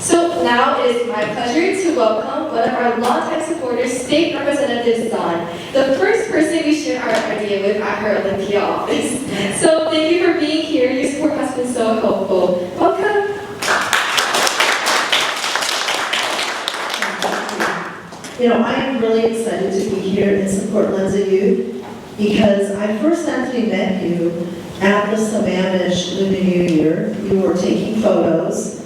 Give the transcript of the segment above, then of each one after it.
So now it is my pleasure to welcome one of our longtime supporters, State Representative Zahn, the first person we shared our idea with at her Olympia office. So thank you for being here. Your support has been so helpful. Welcome. You know, I am really excited to be here in support Lenza Youth because I first actually met you at the Sammamish Lunar New Year. You were taking photos,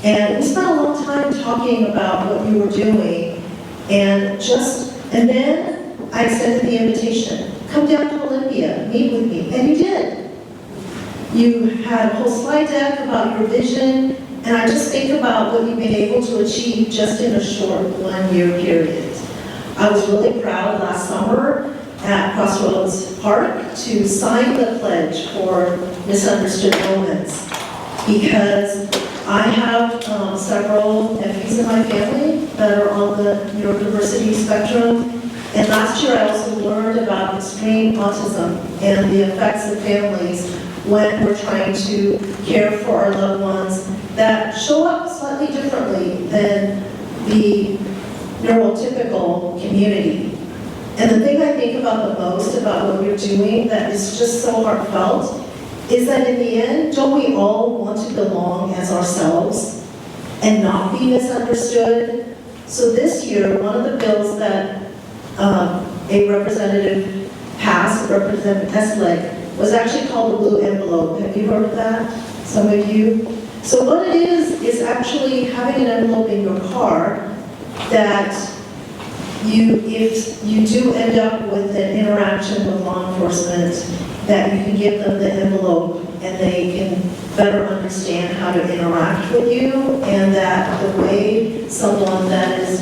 and we spent a long time talking about what you were doing, and then I extended the invitation. Come down to Olympia, meet with me, and you did. You had a whole slide deck about your vision, and I just think about what you've been able to achieve just in a short 1 year period. I was really proud last summer at Crossroads Park to sign the pledge for Misunderstood Moments because I have several nephews in my family that are on the neurodiversity spectrum. And last year I also learned about extreme autism and the effects of families when we're trying to care for our loved ones that show up slightly differently than the neurotypical community. And the thing I think about the most about what you're doing that is just so heartfelt is that in the end, don't we all want to belong as ourselves and not be misunderstood? So this year, one of the bills that a representative passed, Representative Stste, was actually called the Blue Envelope. Have you heard of that? Some of you? So what it is actually having an envelope in your car that if you do end up with an interaction with law enforcement, that you can give them the envelope and they can better understand how to interact with you, and that the way someone that is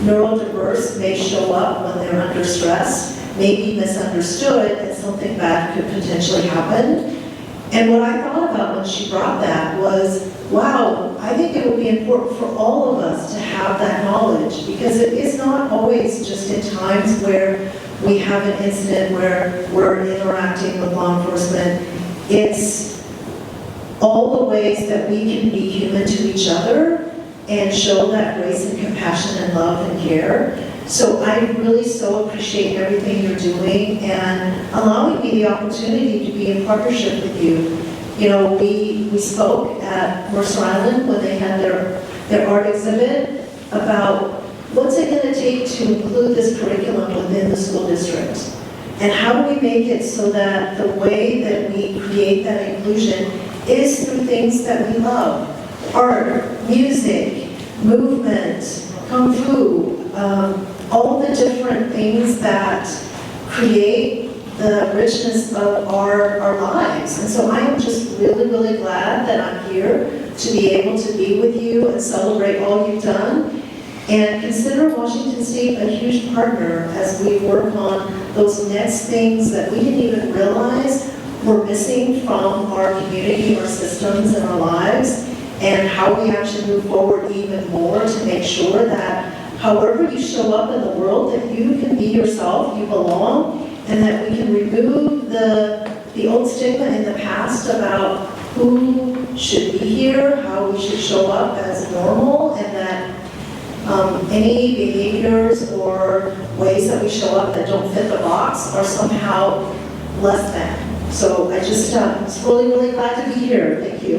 neurodiverse may show up when they're under stress may be misunderstood and something bad could potentially happen. And what I thought about when she brought that was, wow, I think it would be important for all of us to have that knowledge, because it is not always just in times where we have an incident where we're interacting with law enforcement. It's all the ways that we can be human to each other and show that grace and compassion and love and care. So I really so appreciate everything you're doing and allowing me the opportunity to be in partnership with you. You know, we spoke at Mercer Island when they had their art exhibit about what's it going to take to include this curriculum within the school district. And how do we make it so that the way that we create that inclusion is through things that we love. Art, music, movement, kung fu, all the different things that create the richness of our lives. And so I am just really, really glad that I'm here to be able to be with you and celebrate all you've done. And consider Washington State a huge partner as we work on those next things that we didn't even realize were missing from our community, our systems, and our lives, and how we actually move forward even more to make sure that however you show up in the world, that you can be yourself, you belong, and that we can remove the old stigma in the past about who should be here, how we should show up as normal, and that any behaviors or ways that we show up that don't fit the box are somehow less than. So I just, really, really glad to be here. Thank you.